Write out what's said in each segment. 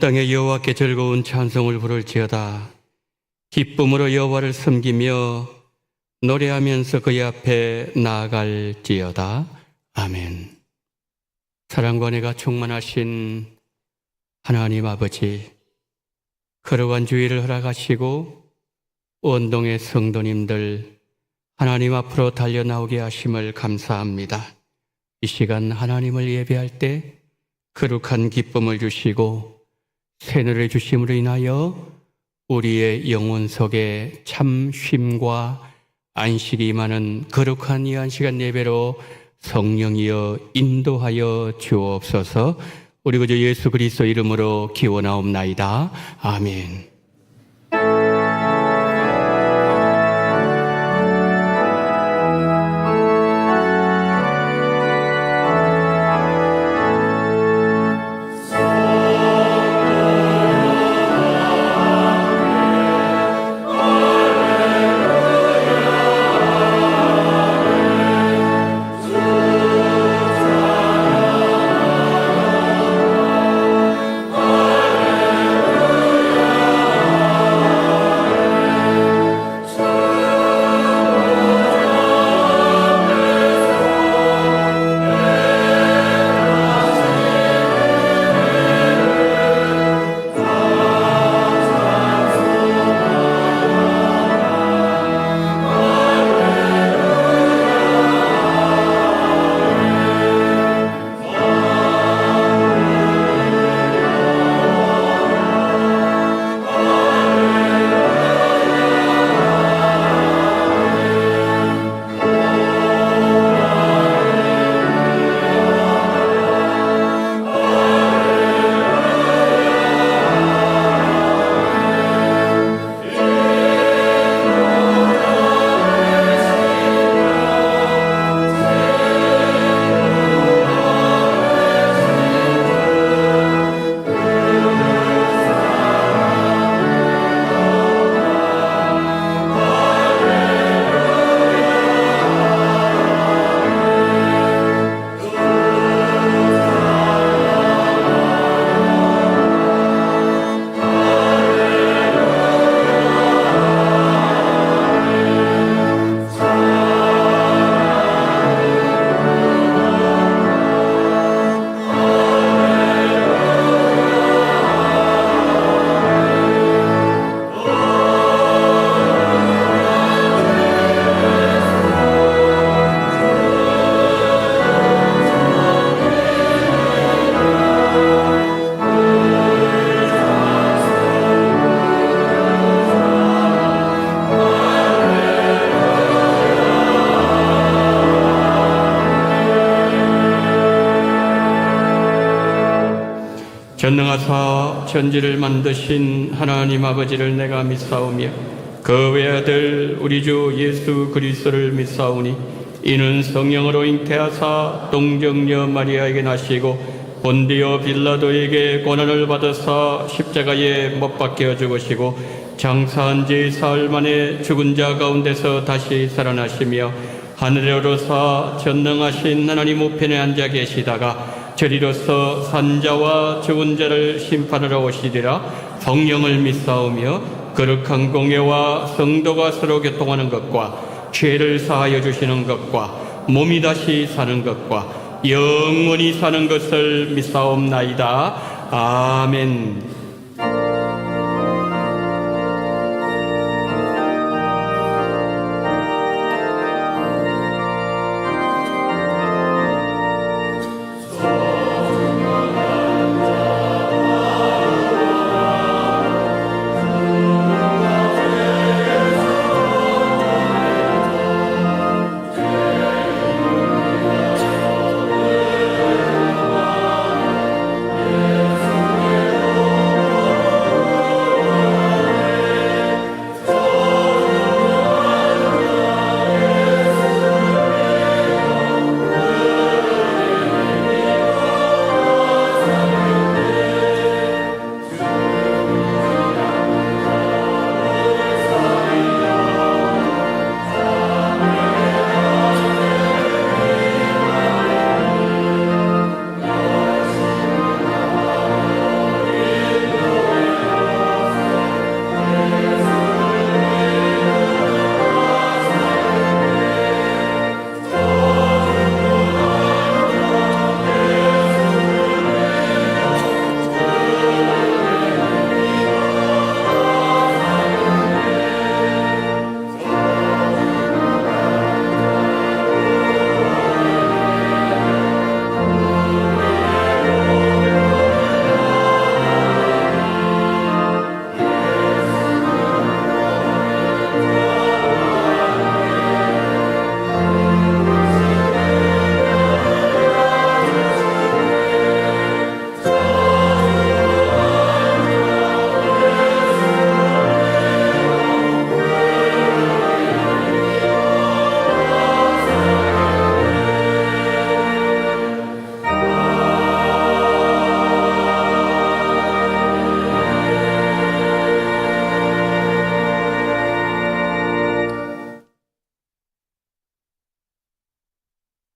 땅에 여호와께 즐거운 찬송을 부를지어다. 기쁨으로 여호와를 섬기며 노래하면서 그의 앞에 나아갈지어다. 아멘. 사랑과 은혜가 충만하신 하나님 아버지, 거룩한 주일을 허락하시고 원동의 성도님들 하나님 앞으로 달려나오게 하심을 감사합니다. 이 시간 하나님을 예배할 때 거룩한 기쁨을 주시고 새노래 주심으로 인하여 우리의 영혼 속에 참 쉼과 안식이 임하는 거룩한 이 한 시간 예배로 성령이여 인도하여 주옵소서. 우리 구주 예수 그리스도 이름으로 기원하옵나이다. 아멘. 전능하사 천지를 만드신 하나님 아버지를 내가 믿사오며 그 외아들 우리 주 예수 그리스도를 믿사오니 이는 성령으로 잉태하사 동정녀 마리아에게 나시고 본디오 빌라도에게 고난을 받으사 십자가에 못 박혀 죽으시고 장사한 지 사흘 만에 죽은 자 가운데서 다시 살아나시며 하늘에 오르사 전능하신 하나님 우편에 앉아 계시다가 저리로서 산자와 죽은 자를 심판하러 오시리라. 성령을 믿사오며 거룩한 공예와 성도가 서로 교통하는 것과 죄를 사하여 주시는 것과 몸이 다시 사는 것과 영원히 사는 것을 믿사옵나이다. 아멘.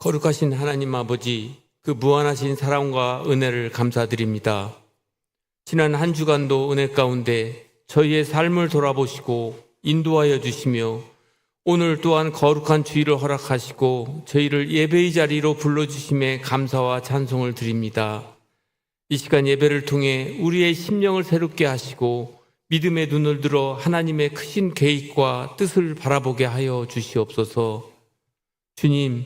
거룩하신 하나님 아버지, 그 무한하신 사랑과 은혜를 감사드립니다. 지난 한 주간도 은혜 가운데 저희의 삶을 돌아보시고 인도하여 주시며 오늘 또한 거룩한 주일을 허락하시고 저희를 예배의 자리로 불러주심에 감사와 찬송을 드립니다. 이 시간 예배를 통해 우리의 심령을 새롭게 하시고 믿음의 눈을 들어 하나님의 크신 계획과 뜻을 바라보게 하여 주시옵소서. 주님,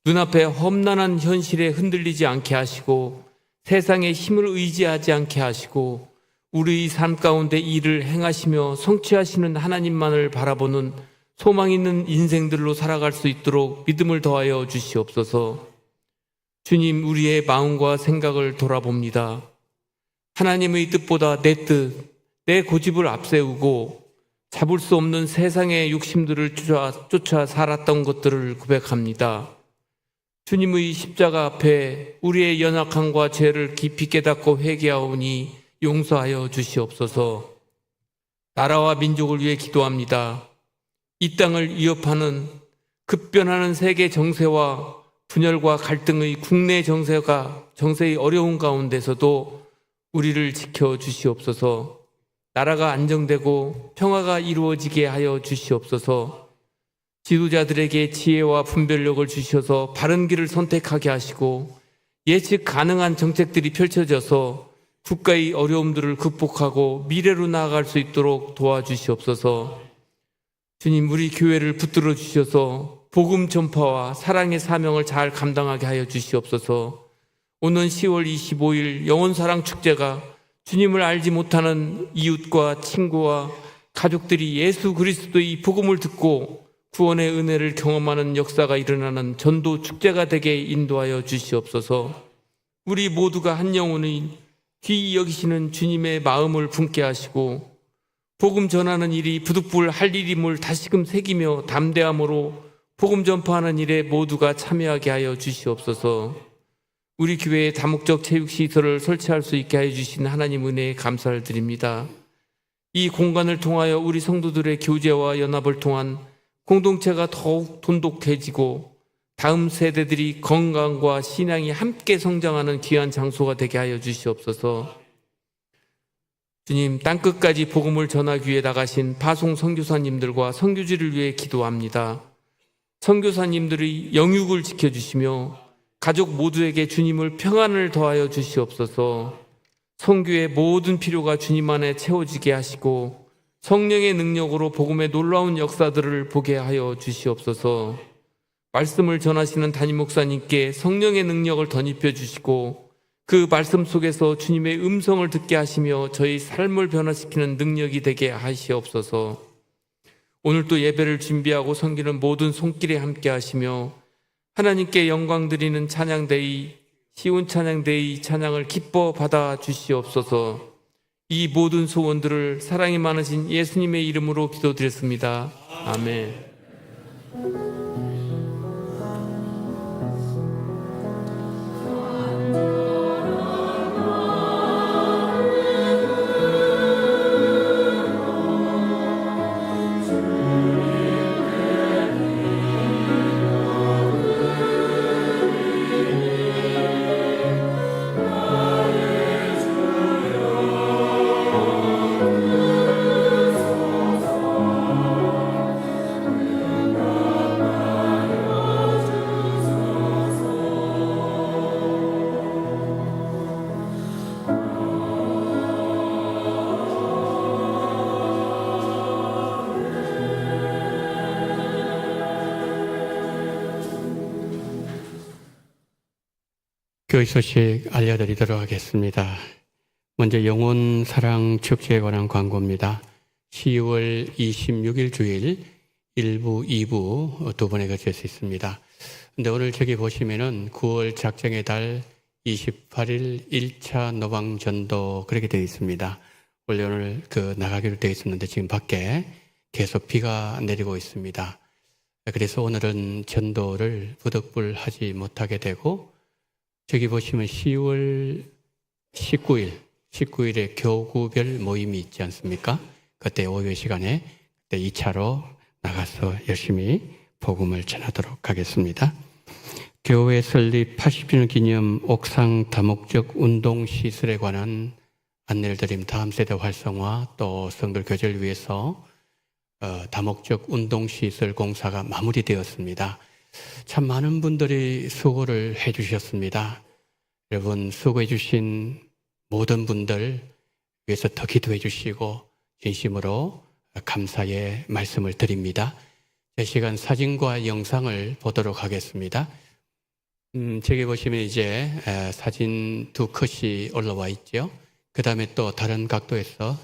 눈앞에 험난한 현실에 흔들리지 않게 하시고 세상의 힘을 의지하지 않게 하시고 우리의 삶 가운데 일을 행하시며 성취하시는 하나님만을 바라보는 소망 있는 인생들로 살아갈 수 있도록 믿음을 더하여 주시옵소서. 주님, 우리의 마음과 생각을 돌아봅니다. 하나님의 뜻보다 내 뜻, 내 고집을 앞세우고 잡을 수 없는 세상의 욕심들을 쫓아 살았던 것들을 고백합니다. 주님의 십자가 앞에 우리의 연약함과 죄를 깊이 깨닫고 회개하오니 용서하여 주시옵소서. 나라와 민족을 위해 기도합니다. 이 땅을 위협하는 급변하는 세계 정세와 분열과 갈등의 국내 정세의 어려운 가운데서도 우리를 지켜 주시옵소서. 나라가 안정되고 평화가 이루어지게 하여 주시옵소서. 지도자들에게 지혜와 분별력을 주셔서 바른 길을 선택하게 하시고 예측 가능한 정책들이 펼쳐져서 국가의 어려움들을 극복하고 미래로 나아갈 수 있도록 도와주시옵소서. 주님, 우리 교회를 붙들어 주셔서 복음 전파와 사랑의 사명을 잘 감당하게 하여 주시옵소서. 오는 10월 25일 영혼사랑 축제가 주님을 알지 못하는 이웃과 친구와 가족들이 예수 그리스도의 복음을 듣고 구원의 은혜를 경험하는 역사가 일어나는 전도 축제가 되게 인도하여 주시옵소서. 우리 모두가 한 영혼의 귀히 여기시는 주님의 마음을 품게 하시고 복음 전하는 일이 부득불 할 일임을 다시금 새기며 담대함으로 복음 전파하는 일에 모두가 참여하게 하여 주시옵소서. 우리 교회에 다목적 체육시설을 설치할 수 있게 하여 주신 하나님 은혜에 감사를 드립니다. 이 공간을 통하여 우리 성도들의 교제와 연합을 통한 공동체가 더욱 돈독해지고 다음 세대들이 건강과 신앙이 함께 성장하는 귀한 장소가 되게 하여 주시옵소서. 주님, 땅끝까지 복음을 전하기 위해 나가신 파송 선교사님들과 선교지를 위해 기도합니다. 선교사님들의 영육을 지켜주시며 가족 모두에게 주님을 평안을 더하여 주시옵소서. 선교의 모든 필요가 주님 안에 채워지게 하시고 성령의 능력으로 복음의 놀라운 역사들을 보게 하여 주시옵소서. 말씀을 전하시는 담임 목사님께 성령의 능력을 덧입혀 주시고 그 말씀 속에서 주님의 음성을 듣게 하시며 저희 삶을 변화시키는 능력이 되게 하시옵소서. 오늘 또 예배를 준비하고 섬기는 모든 손길에 함께 하시며 하나님께 영광 드리는 찬양대의 시온 찬양대의 찬양을 기뻐 받아 주시옵소서. 이 모든 소원들을 사랑이 많으신 예수님의 이름으로 기도드렸습니다. 아멘. 교회 소식 알려드리도록 하겠습니다. 먼저 영혼사랑 축제에 관한 광고입니다. 10월 26일 주일 1부, 2부 두 번에 걸쳐서 있습니다. 근데 오늘 저기 보시면은 9월 작정의 달 28일 1차 노방전도 그렇게 되어 있습니다. 원래 오늘 나가기로 되어 있었는데 지금 밖에 계속 비가 내리고 있습니다. 그래서 오늘은 전도를 부득불 하지 못하게 되고 저기 보시면 10월 19일에 교구별 모임이 있지 않습니까? 그때 오후 시간에 그때 2차로 나가서 열심히 복음을 전하도록 하겠습니다. 교회 설립 80주년 기념 옥상 다목적 운동 시설에 관한 안내를 드립니다. 다음 세대 활성화 또 성들 교제를 위해서 다목적 운동 시설 공사가 마무리되었습니다. 참 많은 분들이 수고를 해 주셨습니다. 여러분 수고해 주신 모든 분들 위해서 더 기도해 주시고 진심으로 감사의 말씀을 드립니다. 이 시간 사진과 영상을 보도록 하겠습니다. 저기 보시면 이제 사진 두 컷이 올라와 있죠. 그 다음에 또 다른 각도에서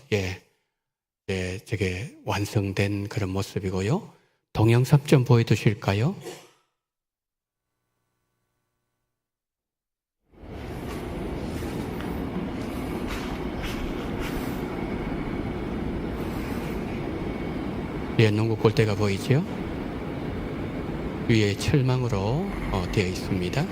저게 완성된 그런 모습이고요. 동영상 좀 보여주실까요? 농구 골대가 보이죠? 위에 철망으로 되어 있습니다.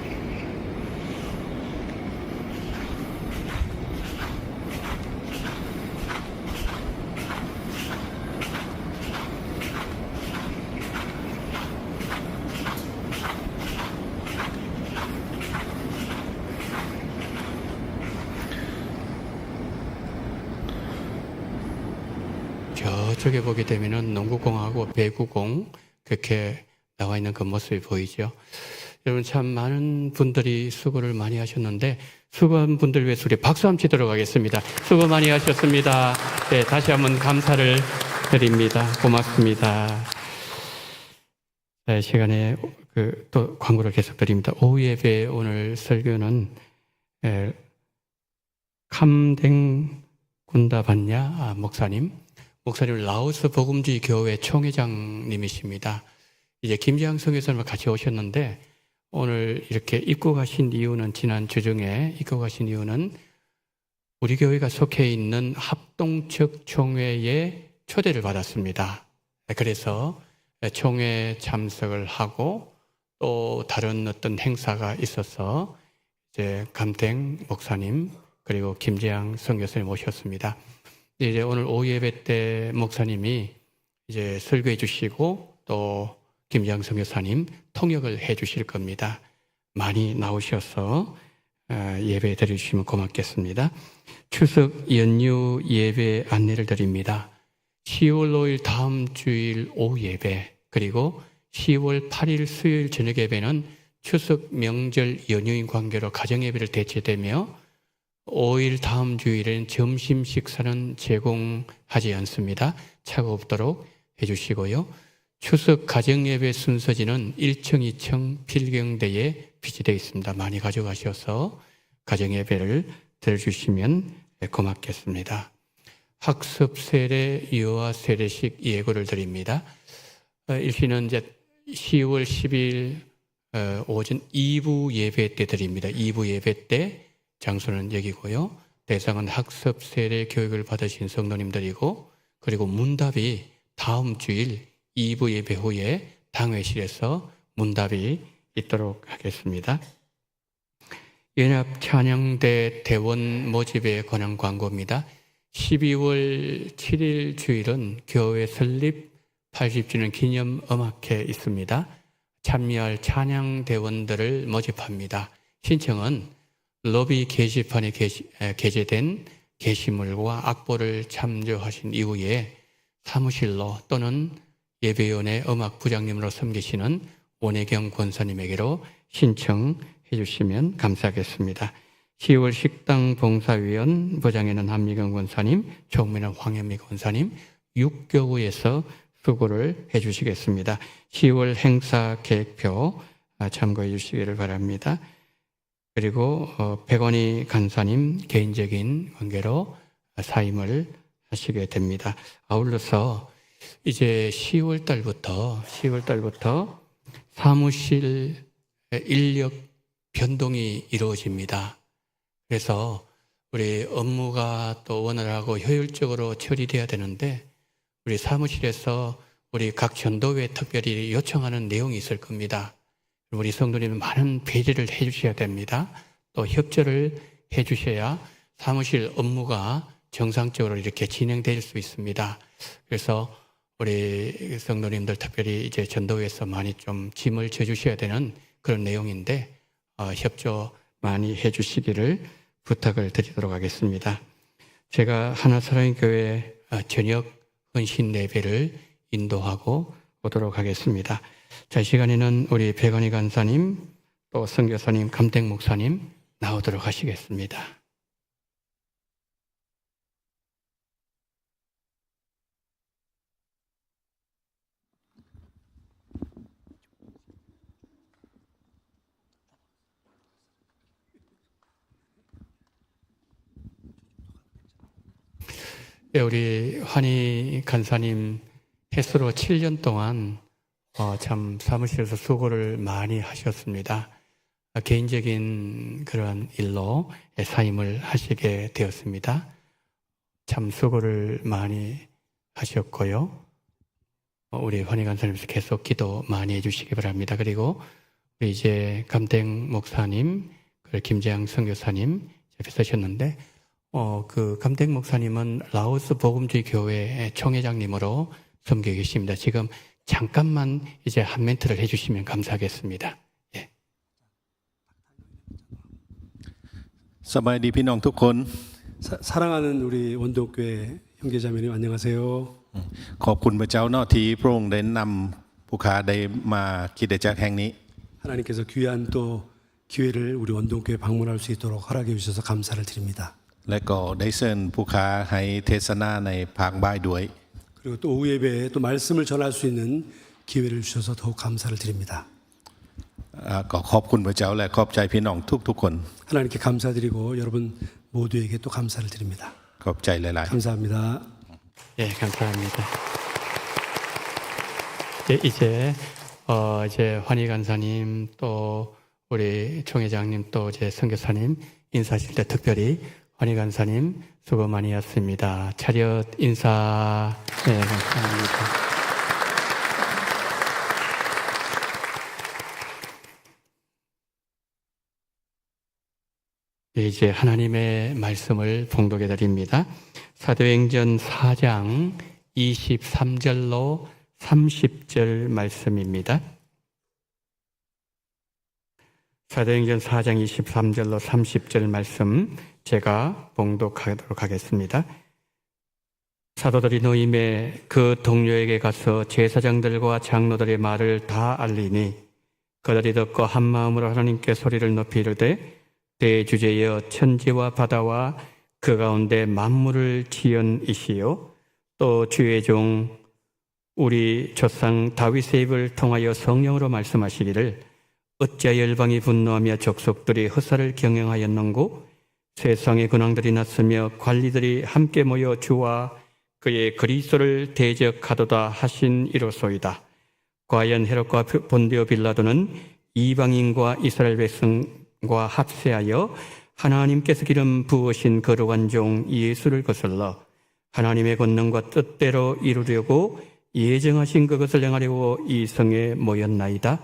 저쪽에 보게 되면은 농구공하고 배구공 그렇게 나와 있는 그 모습이 보이죠. 여러분 참 많은 분들이 수고를 많이 하셨는데 수고한 분들 위해서 우리 박수 한번 치도록 하겠습니다. 수고 많이 하셨습니다. 네, 다시 한번 감사를 드립니다. 고맙습니다. 네, 시간에 또 광고를 계속 드립니다. 오후 예배 오늘 설교는 캄댕 군다반야 목사님 라오스 복음주의 교회 총회장님이십니다. 이제 김재양 성교사님과 같이 오셨는데 오늘 이렇게 입고 가신 이유는 지난 주중에 입고 가신 이유는 우리 교회가 속해 있는 합동측 총회에 초대를 받았습니다. 그래서 총회 참석을 하고 또 다른 어떤 행사가 있어서 이제 감댕 목사님 그리고 김재양 선교사님 오셨습니다. 이제 오늘 오후 예배 때 목사님이 이제 설교해 주시고 또 김재양 선교사님 통역을 해 주실 겁니다. 많이 나오셔서 예배 드려주시면 고맙겠습니다. 추석 연휴 예배 안내를 드립니다. 10월 5일 다음 주일 오후 예배 그리고 10월 8일 수요일 저녁 예배는 추석 명절 연휴인 관계로 가정 예배를 대체되며 5일 다음 주일엔 점심 식사는 제공하지 않습니다. 차가 없도록 해주시고요. 추석 가정 예배 순서지는 1층, 2층 필경대에 비치되어 있습니다. 많이 가져가셔서 가정 예배를 드려주시면 고맙겠습니다. 학습 세례, 유아 세례식 예고를 드립니다. 일시는 이제 10월 10일 오전 2부 예배 때 드립니다. 2부 예배 때 장소는 여기고요. 대상은 학습 세례 교육을 받으신 성도님들이고 그리고 문답이 다음 주일 2부 예배 후에 당회실에서 문답이 있도록 하겠습니다. 연합 찬양대 대원 모집에 관한 광고입니다. 12월 7일 주일은 교회 설립 80주년 기념 음악회 있습니다. 참여할 찬양대원들을 모집합니다. 신청은 로비 게시판에 게재된 게시물과 악보를 참조하신 이후에 사무실로 또는 예배위원회 음악부장님으로 섬기시는 원혜경 권사님에게로 신청해 주시면 감사하겠습니다. 10월 식당 봉사위원 부장에는 한미경 권사님, 총무는 황현미 권사님, 6교구에서 수고를 해 주시겠습니다. 10월 행사 계획표 참고해 주시기를 바랍니다. 그리고 백원희 간사님 개인적인 관계로 사임을 하시게 됩니다. 아울러서 이제 10월 달부터 사무실 인력 변동이 이루어집니다. 그래서 우리 업무가 또 원활하고 효율적으로 처리돼야 되는데 우리 사무실에서 우리 각 전도회 특별히 요청하는 내용이 있을 겁니다. 우리 성도님은 많은 배려를 해 주셔야 됩니다. 또 협조를 해 주셔야 사무실 업무가 정상적으로 이렇게 진행될 수 있습니다. 그래서 우리 성도님들 특별히 이제 전도회에서 많이 좀 짐을 져 주셔야 되는 그런 내용인데 협조 많이 해주시기를 부탁을 드리도록 하겠습니다. 제가 하나사랑의 교회 저녁 헌신 예배를 인도하고 오도록 하겠습니다. 자, 이 시간에는 우리 백원희 간사님 또 선교사님 감택 목사님 나오도록 하시겠습니다. 네, 우리 환희 간사님 햇수로 7년 동안 참 사무실에서 수고를 많이 하셨습니다. 개인적인 그런 일로 사임을 하시게 되었습니다. 참 수고를 많이 하셨고요. 우리 환희 간사님께서 계속 기도 많이 해주시기 바랍니다. 그리고 우리 이제 감택 목사님, 그리고 김재양 선교사님 옆에 서셨는데 그 감택 목사님은 라오스 복음주의 교회 총회장님으로 섬기고 계십니다. 지금 잠깐만 이제 한 멘트를 해주시면 감사하겠습니다. 예. สบายดีพี่น้องทุกคน 사랑하는 우리 원동교회 형제자매님 안녕하세요. ขอบคุณพระเจ้าเนาะที่พระองค์ได้นำผู้ค้าได้มาคริสตจักรแห่งนี้ 하나님께서 귀한 또 기회를 우리 원동교회 방문할 수 있도록 허락해 주셔서 감사를 드립니다. และก็ได้เชิญผู้ค้าให้เทศนาในภาคบ่ายด้วย 그리고 또 오후 예배에 또 말씀을 전할 수 있는 기회를 주셔서 더욱 감사를 드립니다. ก็ขอบคุณพระเจ้าและขอบใจพี่น้องทุกๆคน 하나님께 감사드리고 여러분 모두에게 또 감사를 드립니다. ขอบใจหลาย 감사합니다. 예, 감사합니다. 예, 이제 환희 간사님 또 우리 총회장님 또 이제 선교사님 인사하실 때 특별히 환희 간사님 수고 많이 했습니다. 차렷 인사. 네, 감사합니다. 네, 이제 하나님의 말씀을 봉독해 드립니다. 사도행전 4장 23절로 30절 말씀입니다. 사도행전 4장 23절로 30절 말씀 제가 봉독하도록 하겠습니다. 사도들이 노임에 그 동료에게 가서 제사장들과 장로들의 말을 다 알리니 그들이 듣고 한 마음으로 하나님께 소리를 높이 이르되 대주제여 천지와 바다와 그 가운데 만물을 지은이시요 또 주의 종 우리 조상 다윗의 입을 통하여 성령으로 말씀하시기를 어찌하여 열방이 분노하며 족속들이 허사를 경영하였는고 세상의 근왕들이 났으며 관리들이 함께 모여 주와 그의 그리스도를 대적하도다 하신 이로소이다. 과연 헤롯과 본디오 빌라도는 이방인과 이스라엘 백성과 합세하여 하나님께서 기름 부으신 거룩한 종 예수를 거슬러 하나님의 권능과 뜻대로 이루려고 예정하신 그것을 행하려고 이 성에 모였나이다.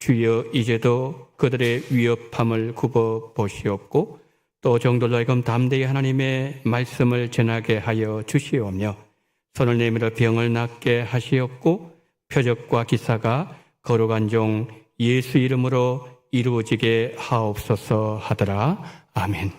주여 이제도 그들의 위협함을 굽어 보시옵고 또 종들로 하여금 담대히 하나님의 말씀을 전하게 하여 주시오며 손을 내밀어 병을 낫게 하시옵고 표적과 기사가 거룩한 종 예수 이름으로 이루어지게 하옵소서 하더라. 아멘.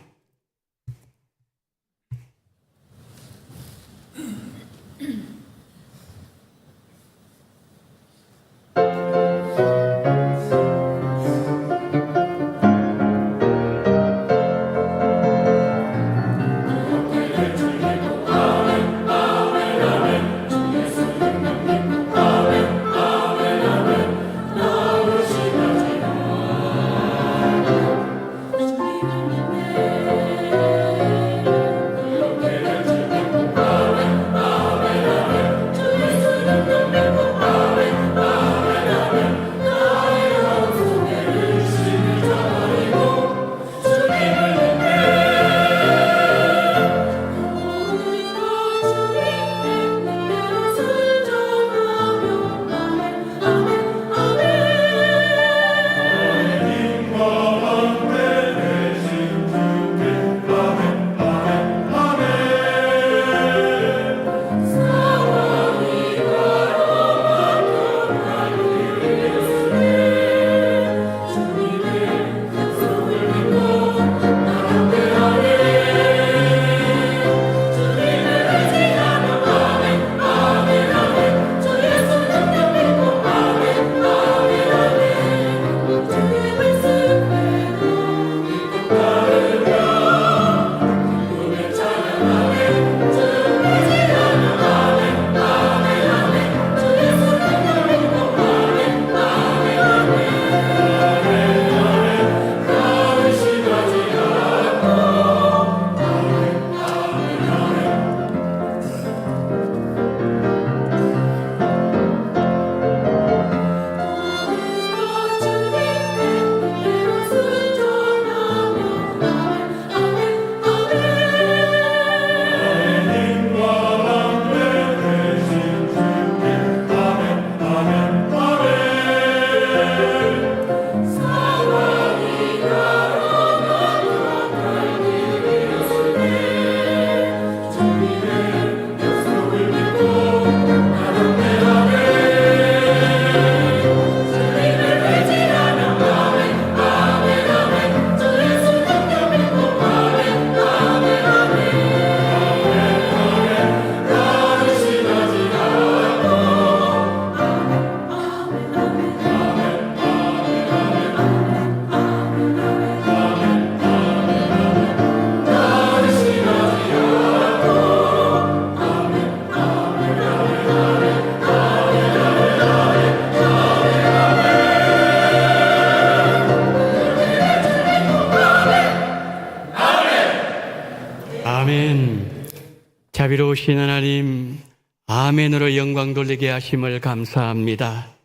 자비로우신 하나님, 아멘으로 영광 돌리게 하심을 감사합니다.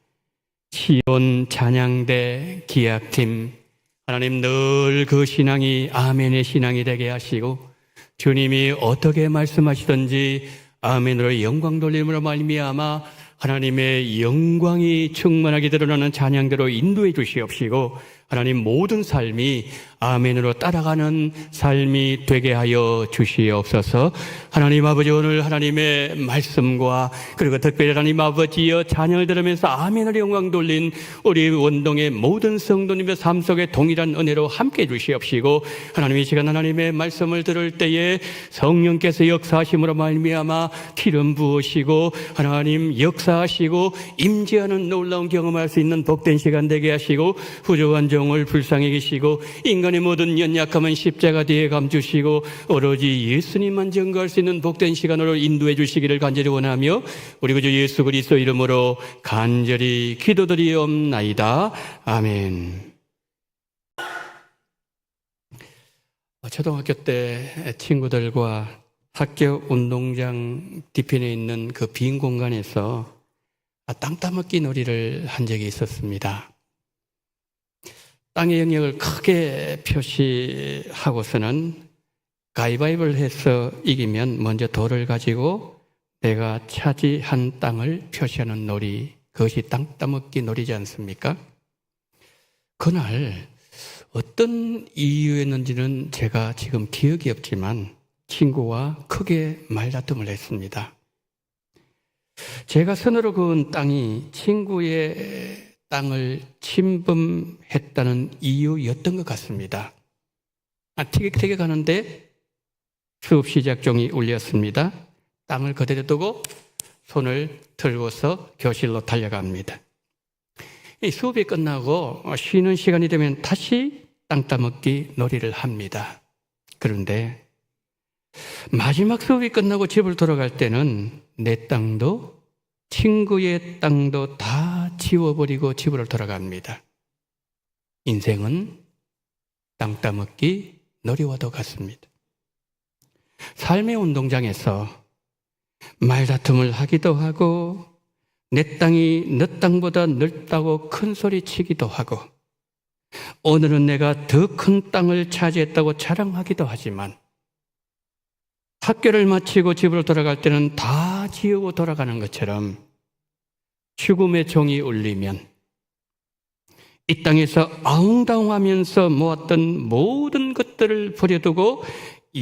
시온 찬양대 기약팀, 하나님 늘 그 신앙이 아멘의 신앙이 되게 하시고, 주님이 어떻게 말씀하시든지 아멘으로 영광 돌림으로 말미암아 하나님의 영광이 충만하게 드러나는 찬양대로 인도해 주시옵시고, 하나님 모든 삶이 아멘으로 따라가는 삶이 되게 하여 주시옵소서. 하나님 아버지, 오늘 하나님의 말씀과 그리고 특별히 하나님 아버지여 찬양을 들으면서 아멘으로 영광 돌린 우리 원동의 모든 성도님의 삶 속에 동일한 은혜로 함께 해주시옵시고, 하나님 이 시간 하나님의 말씀을 들을 때에 성령께서 역사하심으로 말미암아 기름 부으시고 하나님 역사하시고 임재하는 놀라운 경험할 수 있는 복된 시간 되게 하시고, 부족한 종을 불쌍히 계시고 인간의 모든 연약함은 십자가 뒤에 감주시고 오로지 예수님만 증거할 수 있는 복된 시간으로 인도해 주시기를 간절히 원하며 우리 구주 예수 그리스도 이름으로 간절히 기도드리옵나이다. 아멘. 초등학교 때 친구들과 학교 운동장 뒤편에 있는 그 빈 공간에서 땅 따먹기 놀이를 한 적이 있었습니다. 땅의 영역을 크게 표시하고서는 가위바위보를 해서 이기면 먼저 돌을 가지고 내가 차지한 땅을 표시하는 놀이, 그것이 땅 따먹기 놀이지 않습니까? 그날 어떤 이유였는지는 제가 지금 기억이 없지만 친구와 크게 말다툼을 했습니다. 제가 선으로 그은 땅이 친구의 땅을 침범했다는 이유였던 것 같습니다. 티격태격 하는데 수업 시작 종이 울렸습니다. 땅을 그대로 두고 손을 들고서 교실로 달려갑니다. 이 수업이 끝나고 쉬는 시간이 되면 다시 땅 따먹기 놀이를 합니다. 그런데 마지막 수업이 끝나고 집을 돌아갈 때는 내 땅도 친구의 땅도 다 지워버리고 집으로 돌아갑니다. 인생은 땅 따먹기 놀이와도 같습니다. 삶의 운동장에서 말다툼을 하기도 하고 내 땅이 너 땅보다 넓다고 큰 소리 치기도 하고 오늘은 내가 더 큰 땅을 차지했다고 자랑하기도 하지만 학교를 마치고 집으로 돌아갈 때는 다 지우고 돌아가는 것처럼 죽음의 종이 울리면 이 땅에서 아웅다웅하면서 모았던 모든 것들을 버려두고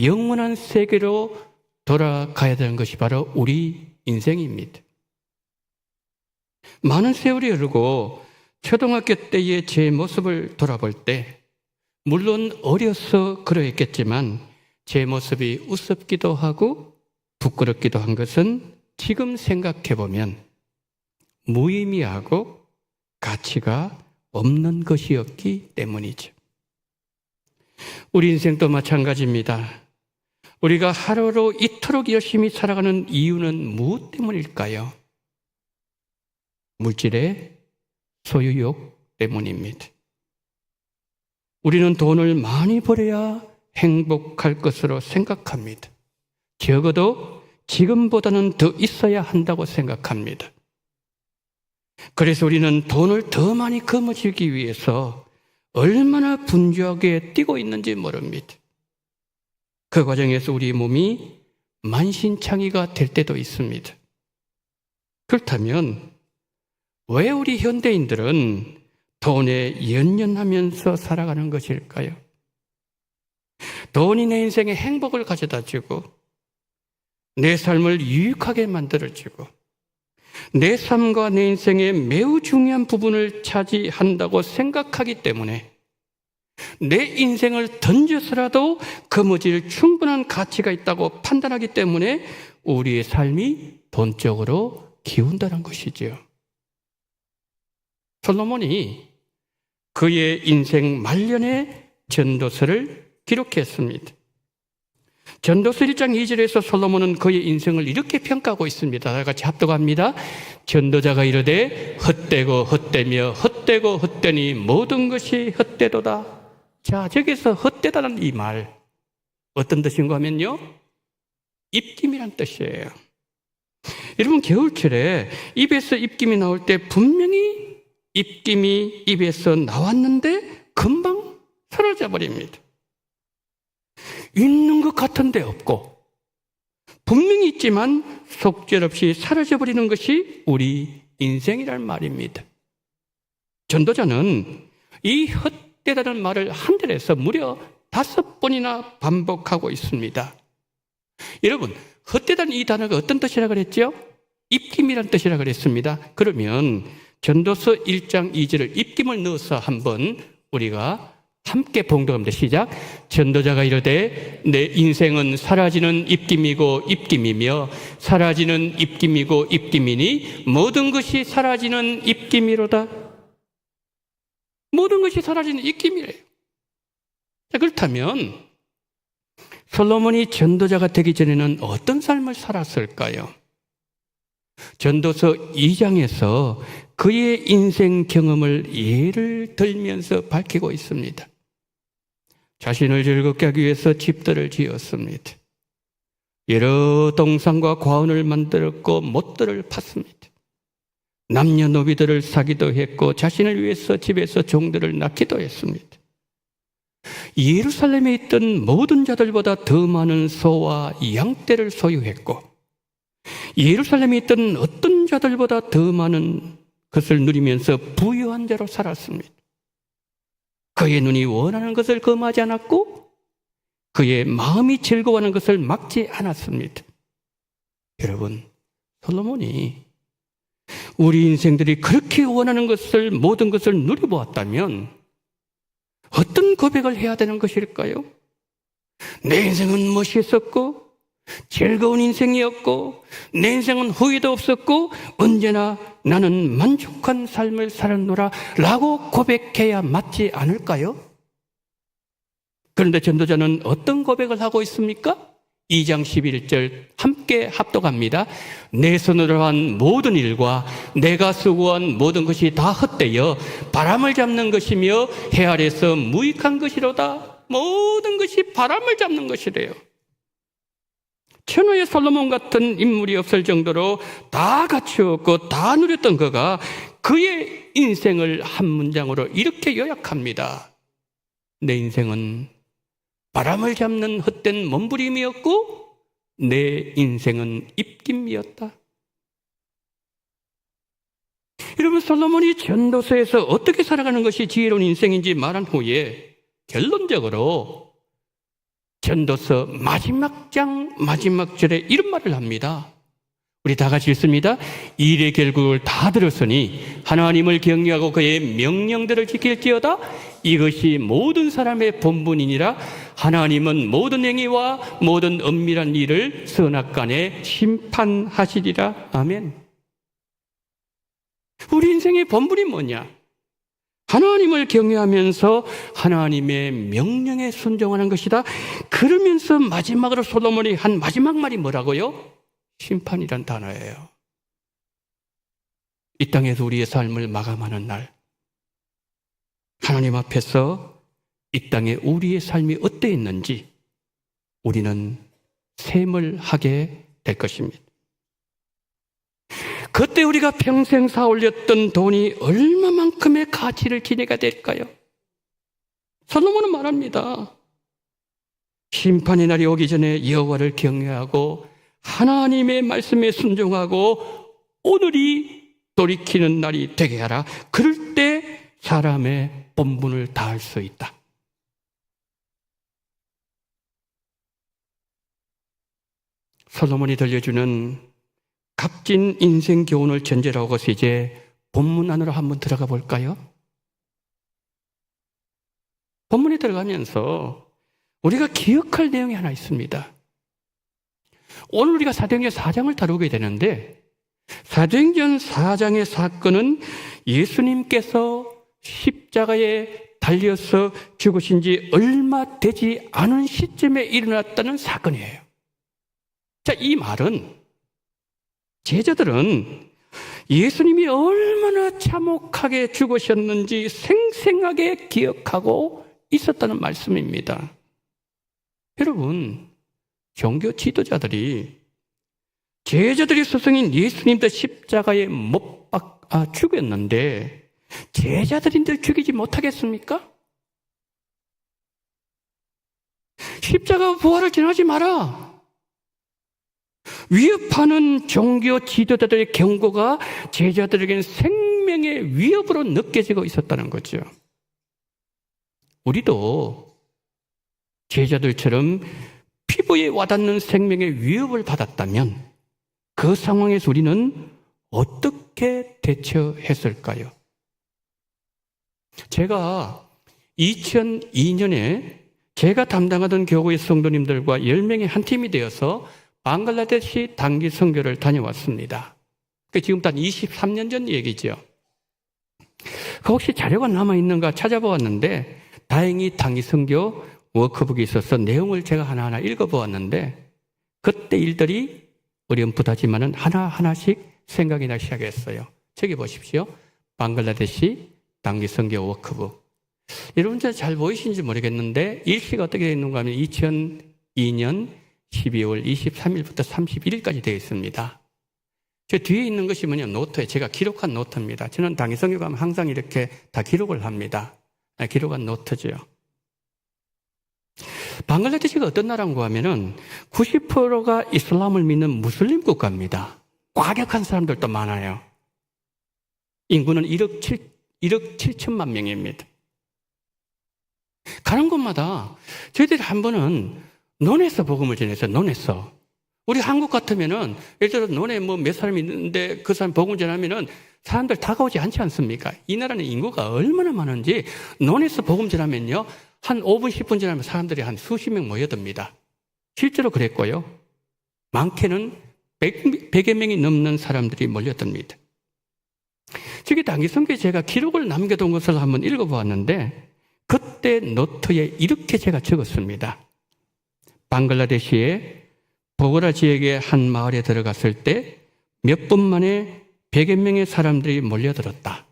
영원한 세계로 돌아가야 되는 것이 바로 우리 인생입니다. 많은 세월이 흐르고 초등학교 때의 제 모습을 돌아볼 때 물론 어려서 그러했겠지만 제 모습이 우습기도 하고 부끄럽기도 한 것은 지금 생각해보면 무의미하고 가치가 없는 것이었기 때문이죠. 우리 인생도 마찬가지입니다. 우리가 하루로 이토록 열심히 살아가는 이유는 무엇 때문일까요? 물질의 소유욕 때문입니다. 우리는 돈을 많이 벌어야 행복할 것으로 생각합니다. 적어도 지금보다는 더 있어야 한다고 생각합니다. 그래서 우리는 돈을 더 많이 거머쥐기 위해서 얼마나 분주하게 뛰고 있는지 모릅니다. 그 과정에서 우리 몸이 만신창이가 될 때도 있습니다. 그렇다면 왜 우리 현대인들은 돈에 연연하면서 살아가는 것일까요? 돈이 내 인생에 행복을 가져다 주고 내 삶을 유익하게 만들어주고 내 삶과 내 인생의 매우 중요한 부분을 차지한다고 생각하기 때문에 내 인생을 던져서라도 거머쥘 충분한 가치가 있다고 판단하기 때문에 우리의 삶이 돈 쪽으로 기운다는 것이지요. 솔로몬이 그의 인생 말년에 전도서를 기록했습니다. 전도서 1장 2절에서 솔로몬은 그의 인생을 이렇게 평가하고 있습니다. 다 같이 합독합니다. 전도자가 이르되 헛되고 헛되며 헛되고 헛되니 모든 것이 헛되도다. 자, 저기서 헛되다는 이 말 어떤 뜻인가 하면요, 입김이란 뜻이에요. 여러분, 겨울철에 입에서 입김이 나올 때 분명히 입김이 입에서 나왔는데 금방 사라져 버립니다. 있는 것 같은데 없고, 분명히 있지만 속절없이 사라져 버리는 것이 우리 인생이란 말입니다. 전도자는 이 헛되다는 말을 한 절에서 무려 5번이나 반복하고 있습니다. 여러분, 헛되다는 이 단어가 어떤 뜻이라 그랬죠? 입김이란 뜻이라 그랬습니다. 그러면 전도서 1장 2절을 입김을 넣어서 한번 우리가 함께 봉독합니다. 시작. 전도자가 이르되 내 인생은 사라지는 입김이고 입김이며 사라지는 입김이고 입김이니 모든 것이 사라지는 입김이로다. 모든 것이 사라지는 입김이래요. 자, 그렇다면 솔로몬이 전도자가 되기 전에는 어떤 삶을 살았을까요? 전도서 2장에서 그의 인생 경험을 예를 들면서 밝히고 있습니다. 자신을 즐겁게 하기 위해서 집들을 지었습니다. 여러 동산과 과원을 만들었고 못들을 팠습니다. 남녀노비들을 사기도 했고 자신을 위해서 집에서 종들을 낳기도 했습니다. 예루살렘에 있던 모든 자들보다 더 많은 소와 양떼를 소유했고 예루살렘에 있던 어떤 자들보다 더 많은 것을 누리면서 부유한 대로 살았습니다. 그의 눈이 원하는 것을 금하지 않았고 그의 마음이 즐거워하는 것을 막지 않았습니다. 여러분, 솔로몬이 우리 인생들이 그렇게 원하는 것을 모든 것을 누려보았다면 어떤 고백을 해야 되는 것일까요? 내 인생은 멋있었고 즐거운 인생이었고 내 인생은 후회도 없었고 언제나 나는 만족한 삶을 살았노라 라고 고백해야 맞지 않을까요? 그런데 전도자는 어떤 고백을 하고 있습니까? 2장 11절 함께 합독합니다. 내 손으로 한 모든 일과 내가 수고한 모든 것이 다 헛되어 바람을 잡는 것이며 해 아래서 무익한 것이로다. 모든 것이 바람을 잡는 것이래요. 천하의 솔로몬 같은 인물이 없을 정도로 다 갖추었고 다 누렸던 그가 그의 인생을 한 문장으로 이렇게 요약합니다. 내 인생은 바람을 잡는 헛된 몸부림이었고 내 인생은 입김이었다. 여러분, 솔로몬이 전도서에서 어떻게 살아가는 것이 지혜로운 인생인지 말한 후에 결론적으로 전도서 마지막 장 마지막 절에 이런 말을 합니다. 우리 다 같이 읽습니다. 일의 결국을 다 들었으니 하나님을 경외하고 그의 명령들을 지킬지어다. 이것이 모든 사람의 본분이니라. 하나님은 모든 행위와 모든 은밀한 일을 선악간에 심판하시리라. 아멘. 우리 인생의 본분이 뭐냐? 하나님을 경외하면서 하나님의 명령에 순종하는 것이다. 그러면서 마지막으로 솔로몬이 한 마지막 말이 뭐라고요? 심판이란 단어예요. 이 땅에서 우리의 삶을 마감하는 날, 하나님 앞에서 이 땅에 우리의 삶이 어떠했는지 우리는 셈을 하게 될 것입니다. 그때 우리가 평생 쌓아올렸던 돈이 얼마만큼의 가치를 지니게 될까요? 솔로몬은 말합니다. 심판의 날이 오기 전에 여호와를 경외하고 하나님의 말씀에 순종하고 오늘이 돌이키는 날이 되게 하라. 그럴 때 사람의 본분을 다할 수 있다. 솔로몬이 들려주는 값진 인생 교훈을 전제로 하고서 이제 본문 안으로 한번 들어가 볼까요? 본문에 들어가면서 우리가 기억할 내용이 하나 있습니다. 오늘 우리가 사도행전 4장을 다루게 되는데 사도행전 4장의 사건은 예수님께서 십자가에 달려서 죽으신 지 얼마 되지 않은 시점에 일어났다는 사건이에요. 자, 이 말은 제자들은 예수님이 얼마나 참혹하게 죽으셨는지 생생하게 기억하고 있었다는 말씀입니다. 여러분, 종교 지도자들이 제자들이 스승인 예수님도 십자가에 못 박아 죽였는데 제자들인들 죽이지 못하겠습니까? 십자가 부활을 전하지 마라. 위협하는 종교 지도자들의 경고가 제자들에게는 생명의 위협으로 느껴지고 있었다는 거죠. 우리도 제자들처럼 피부에 와닿는 생명의 위협을 받았다면 그 상황에서 우리는 어떻게 대처했을까요? 제가 2002년에 제가 담당하던 교구의 성도님들과 10명의 한 팀이 되어서 방글라데시 단기 선교를 다녀왔습니다. 지금부터 한 23년 전 얘기죠. 혹시 자료가 남아있는가 찾아보았는데 다행히 단기 선교 워크북이 있어서 내용을 제가 하나하나 읽어보았는데 그때 일들이 어렴풋하지만은 하나하나씩 생각이 나기 시작했어요. 저기 보십시오. 방글라데시 단기 선교 워크북. 여러분 잘 보이시는지 모르겠는데 일시가 어떻게 되어 있는가 하면 2002년 12월 23일부터 31일까지 되어 있습니다. 저 뒤에 있는 것이 뭐냐 노트에 제가 기록한 노트입니다. 저는 단기 선교 가면 항상 이렇게 다 기록을 합니다. 기록한 노트죠. 방글라데시가 어떤 나라인가 하면은 90%가 이슬람을 믿는 무슬림 국가입니다. 과격한 사람들도 많아요. 인구는 1억 7천만 명입니다. 가는 곳마다 저희들이 한 번은 논에서 복음을 전했어요. 논에서. 우리 한국 같으면은 예를 들어 논에 뭐 몇 사람이 있는데 그 사람 복음을 전하면은 사람들 다가오지 않지 않습니까? 이 나라는 인구가 얼마나 많은지 논에서 복음 전하면요. 한 5분, 10분 지나면 사람들이 한 수십 명 모여듭니다. 실제로 그랬고요. 많게는 100여 명이 넘는 사람들이 몰려듭니다. 저기 단기 선교에 제가 기록을 남겨둔 것을 한번 읽어보았는데 그때 노트에 이렇게 제가 적었습니다. 방글라데시의 보고라 지역의 한 마을에 들어갔을 때 몇 분 만에 100여 명의 사람들이 몰려들었다.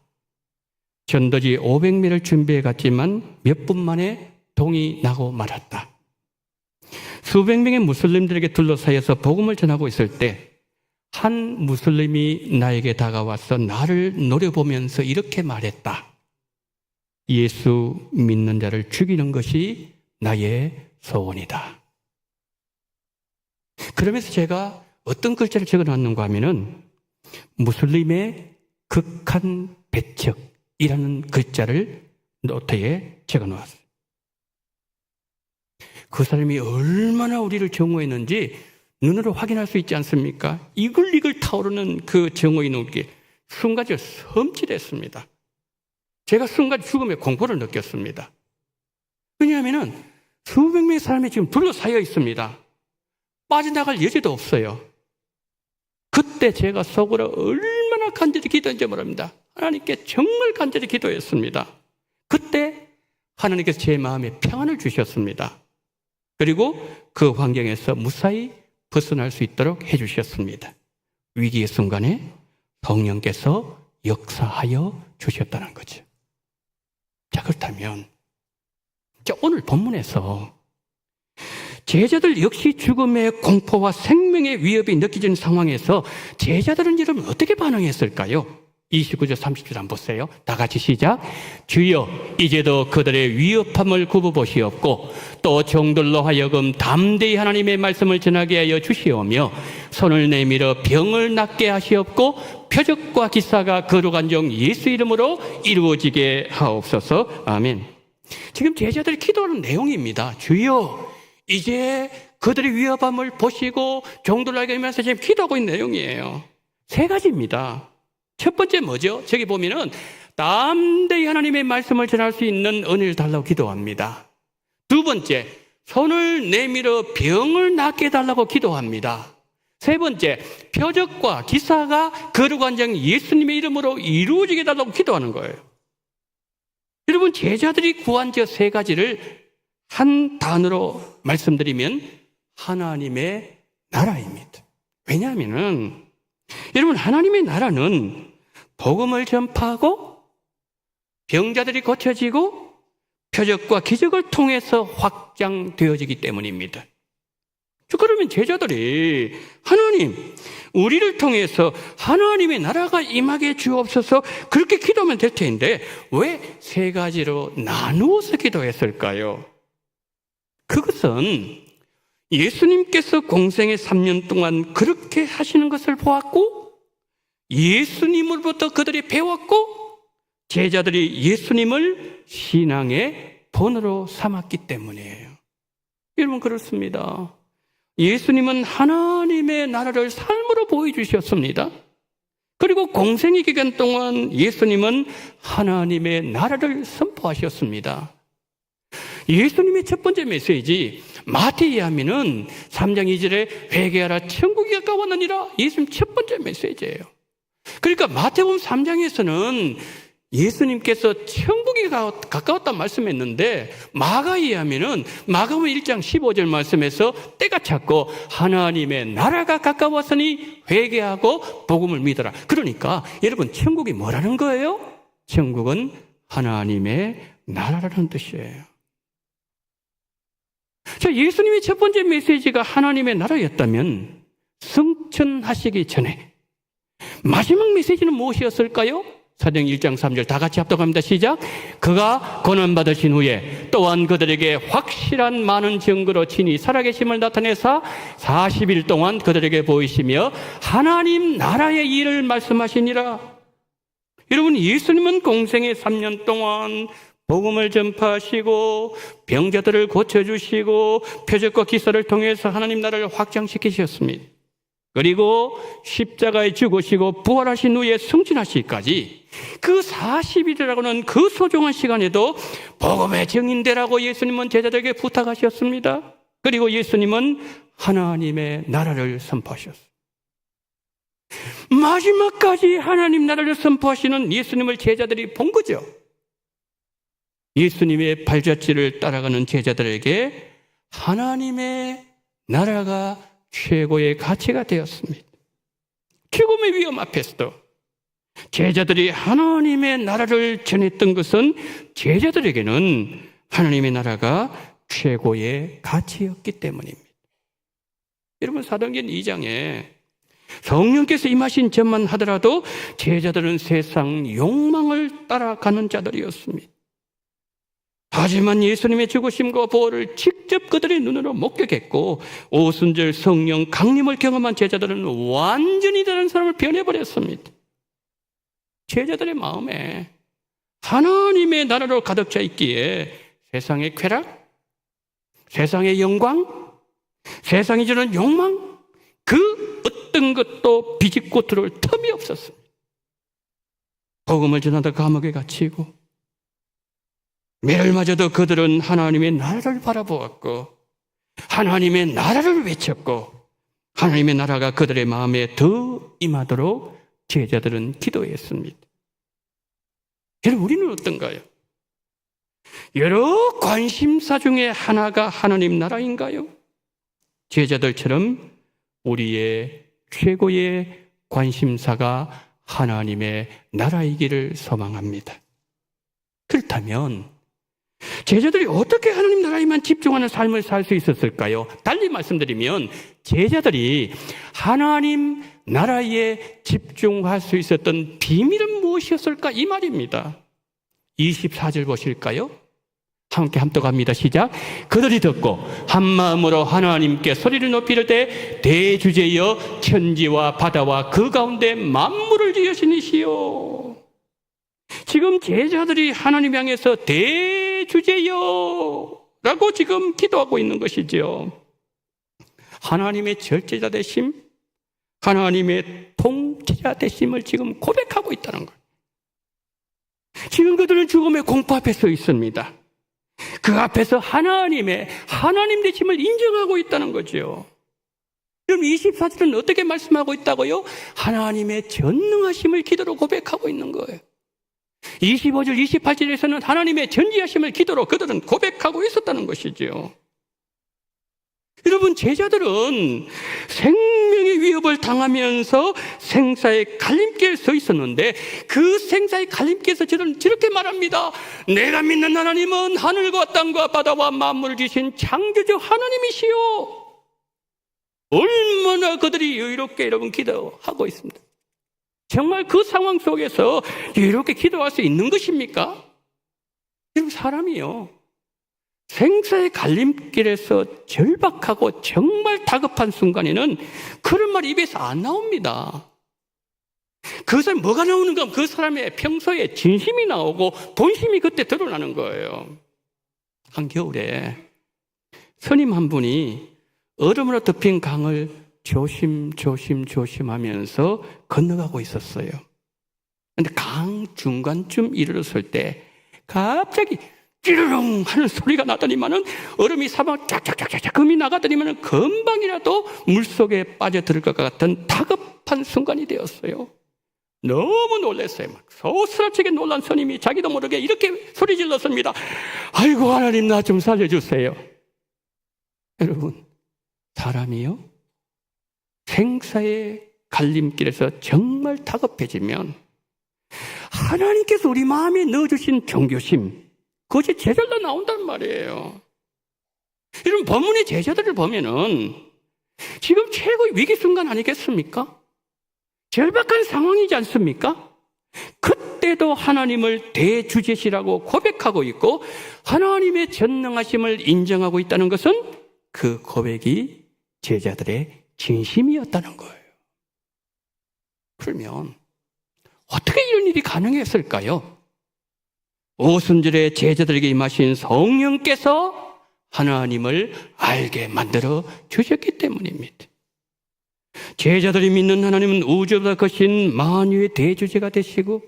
전도지 500미를 준비해 갔지만 몇 분 만에 동이 나고 말았다. 수백 명의 무슬림들에게 둘러싸여서 복음을 전하고 있을 때 한 무슬림이 나에게 다가와서 나를 노려보면서 이렇게 말했다. 예수 믿는 자를 죽이는 것이 나의 소원이다. 그러면서 제가 어떤 글자를 적어놨는가 하면은 무슬림의 극한 배척이라는 글자를 노트에 적어놓았어요. 그 사람이 얼마나 우리를 정오했는지 눈으로 확인할 수 있지 않습니까? 이글이글 타오르는 그 정오의 눈길 순간적으로 섬찟했습니다. 제가 순간 죽음의 공포를 느꼈습니다. 왜냐하면 수백 명의 사람이 지금 둘러싸여 있습니다. 빠져나갈 여지도 없어요. 그때 제가 속으로 얼마나 간절히 기도했는지 모릅니다. 하나님께 정말 간절히 기도했습니다. 그때 하나님께서 제 마음에 평안을 주셨습니다. 그리고 그 환경에서 무사히 벗어날 수 있도록 해주셨습니다. 위기의 순간에 성령께서 역사하여 주셨다는 거죠. 자, 그렇다면 오늘 본문에서 제자들 역시 죽음의 공포와 생명의 위협이 느껴지는 상황에서 제자들은 여러분 어떻게 반응했을까요? 29절 30절 한번 보세요. 다 같이 시작. 주여 이제도 그들의 위협함을 굽어보시옵고 또 종들로 하여금 담대히 하나님의 말씀을 전하게 하여 주시오며 손을 내밀어 병을 낫게 하시옵고 표적과 기사가 거룩한 종 예수 이름으로 이루어지게 하옵소서. 아멘. 지금 제자들이 기도하는 내용입니다. 주여 이제 그들의 위협함을 보시고 종들로 하여금 하면서 지금 기도하고 있는 내용이에요. 세 가지입니다. 첫 번째 뭐죠? 저기 보면은 담대히 하나님의 말씀을 전할 수 있는 은혜를 달라고 기도합니다. 두 번째, 손을 내밀어 병을 낫게 해달라고 기도합니다. 세 번째, 표적과 기사가 거룩한 종 예수님의 이름으로 이루어지게 해달라고 기도하는 거예요. 여러분, 제자들이 구한 저 세 가지를 한 단어로 말씀드리면 하나님의 나라입니다. 왜냐하면은 여러분, 하나님의 나라는 복음을 전파하고 병자들이 고쳐지고 표적과 기적을 통해서 확장되어지기 때문입니다. 그러면 제자들이 하나님, 우리를 통해서 하나님의 나라가 임하게 주옵소서 그렇게 기도하면 될 텐데 왜 세 가지로 나누어서 기도했을까요? 그것은 예수님께서 공생의 3년 동안 그렇게 하시는 것을 보았고 예수님으로부터 그들이 배웠고 제자들이 예수님을 신앙의 본으로 삼았기 때문이에요. 여러분, 그렇습니다. 예수님은 하나님의 나라를 삶으로 보여주셨습니다. 그리고 공생의 기간 동안 예수님은 하나님의 나라를 선포하셨습니다. 예수님의 첫 번째 메시지 마태이하면은 3장 2절에 회개하라 천국이 가까웠느니라, 예수님 첫 번째 메시지예요. 그러니까 마태복음 3장에서는 예수님께서 천국이 가까웠다 말씀했는데 마가이하면은 마가복음 1장 15절 말씀에서 때가 찼고 하나님의 나라가 가까웠으니 회개하고 복음을 믿어라. 그러니까 여러분, 천국이 뭐라는 거예요? 천국은 하나님의 나라라는 뜻이에요. 자, 예수님의 첫 번째 메시지가 하나님의 나라였다면 승천하시기 전에 마지막 메시지는 무엇이었을까요? 사도행 1장 3절 다 같이 합독합니다. 시작. 그가 고난받으신 후에 또한 그들에게 확실한 많은 증거로 친히 살아계심을 나타내사 40일 동안 그들에게 보이시며 하나님 나라의 일을 말씀하시니라. 여러분, 예수님은 공생의 3년 동안 복음을 전파하시고 병자들을 고쳐주시고 표적과 기사를 통해서 하나님 나라를 확장시키셨습니다. 그리고 십자가에 죽으시고 부활하신 후에 승진하시기까지 그 40일이라고는 그 소중한 시간에도 복음의 증인되라고 예수님은 제자들에게 부탁하셨습니다. 그리고 예수님은 하나님의 나라를 선포하셨습니다. 마지막까지 하나님 나라를 선포하시는 예수님을 제자들이 본 거죠. 예수님의 발자취를 따라가는 제자들에게 하나님의 나라가 최고의 가치가 되었습니다. 죽음의 위험 앞에서도 제자들이 하나님의 나라를 전했던 것은 제자들에게는 하나님의 나라가 최고의 가치였기 때문입니다. 여러분, 사도행전 2장에 성령께서 임하신 전만 하더라도 제자들은 세상 욕망을 따라가는 자들이었습니다. 하지만 예수님의 죽으심과 부활을 직접 그들의 눈으로 목격했고 오순절 성령 강림을 경험한 제자들은 완전히 다른 사람을 변해버렸습니다. 제자들의 마음에 하나님의 나라로 가득 차 있기에 세상의 쾌락, 세상의 영광, 세상이 주는 욕망, 그 어떤 것도 비집고 들어올 틈이 없었습니다. 복음을 전하다 감옥에 갇히고 매일마저도 그들은 하나님의 나라를 바라보았고 하나님의 나라를 외쳤고 하나님의 나라가 그들의 마음에 더 임하도록 제자들은 기도했습니다. 여러분, 우리는 어떤가요? 여러 관심사 중에 하나가 하나님 나라인가요? 제자들처럼 우리의 최고의 관심사가 하나님의 나라이기를 소망합니다. 그렇다면 제자들이 어떻게 하나님 나라에만 집중하는 삶을 살 수 있었을까요? 달리 말씀드리면 제자들이 하나님 나라에 집중할 수 있었던 비밀은 무엇이었을까? 이 말입니다. 24절 보실까요? 함께 합독합니다. 시작. 그들이 듣고 한 마음으로 하나님께 소리를 높이르되 대주제여 천지와 바다와 그 가운데 만물을 지으신 이시여. 지금 제자들이 하나님 향해서 대주제여 라고 지금 기도하고 있는 것이죠. 하나님의 절제자 되심, 하나님의 통치자 되심을 지금 고백하고 있다는 거예요. 지금 그들은 죽음의 공포 앞에 서 있습니다. 그 앞에서 하나님 되심을 인정하고 있다는 거죠. 그럼 24절은 어떻게 말씀하고 있다고요? 하나님의 전능하심을 기도로 고백하고 있는 거예요. 25절, 28절에서는 하나님의 전지하심을 기도로 그들은 고백하고 있었다는 것이죠. 여러분, 제자들은 생명의 위협을 당하면서 생사의 갈림길에 서 있었는데 그 생사의 갈림길에서 저는 저렇게 말합니다. 내가 믿는 하나님은 하늘과 땅과 바다와 만물을 지으신 창조주 하나님이시오. 얼마나 그들이 여유롭게 여러분 기도하고 있습니다. 정말 그 상황 속에서 여유롭게 기도할 수 있는 것입니까? 여러분, 사람이요, 생사의 갈림길에서 절박하고 정말 다급한 순간에는 그런 말 입에서 안 나옵니다. 그 사람 뭐가 나오는가? 그 사람의 평소에 진심이 나오고 본심이 그때 드러나는 거예요. 한겨울에 스님 한 분이 얼음으로 덮인 강을 조심 하면서 건너가고 있었어요. 근데 강 중간쯤 이르렀을 때 갑자기 찌르릉 하는 소리가 나더니만은 얼음이 사방 쫙쫙쫙쫙 금이 나가더니만은 금방이라도 물속에 빠져들 것 같은 다급한 순간이 되었어요. 너무 놀랐어요. 막 소스라치게 놀란 스님이 자기도 모르게 이렇게 소리 질렀습니다. 아이고, 하나님, 나 좀 살려주세요. 여러분, 사람이요, 생사의 갈림길에서 정말 다급해지면 하나님께서 우리 마음에 넣어주신 경교심, 그것이 제절로 나온단 말이에요. 이런 본문의 제자들을 보면은 지금 최고의 위기 순간 아니겠습니까? 절박한 상황이지 않습니까? 그때도 하나님을 대주제시라고 고백하고 있고 하나님의 전능하심을 인정하고 있다는 것은 그 고백이 제자들의 진심이었다는 거예요. 그러면 어떻게 이런 일이 가능했을까요? 오순절에 제자들에게 임하신 성령께서 하나님을 알게 만들어 주셨기 때문입니다. 제자들이 믿는 하나님은 우주보다 크신 만유의 대주제가 되시고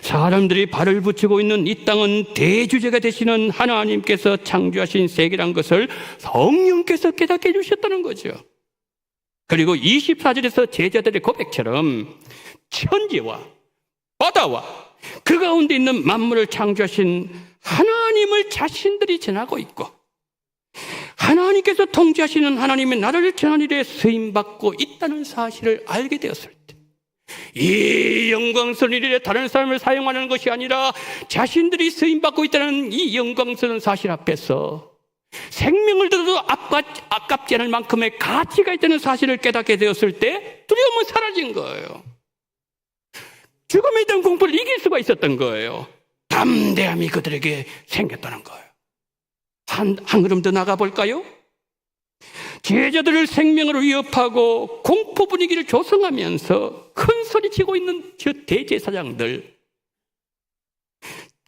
사람들이 발을 붙이고 있는 이 땅은 대주제가 되시는 하나님께서 창조하신 세계란 것을 성령께서 깨닫게 해주셨다는 거죠. 그리고 24절에서 제자들의 고백처럼 천지와 바다와 그 가운데 있는 만물을 창조하신 하나님을 자신들이 전하고 있고 하나님께서 통치하시는 하나님의 나라를 전하는 일에 쓰임받고 있다는 사실을 알게 되었을 때 이 영광스러운 일에 다른 사람을 사용하는 것이 아니라 자신들이 쓰임받고 있다는 이 영광스러운 사실 앞에서 생명을 들어도 아깝지 않을 만큼의 가치가 있다는 사실을 깨닫게 되었을 때 두려움은 사라진 거예요. 죽음에 대한 공포를 이길 수가 있었던 거예요. 담대함이 그들에게 생겼다는 거예요. 한 걸음 더 나가볼까요? 제자들을 생명으로 위협하고 공포 분위기를 조성하면서 큰 소리치고 있는 저 대제사장들,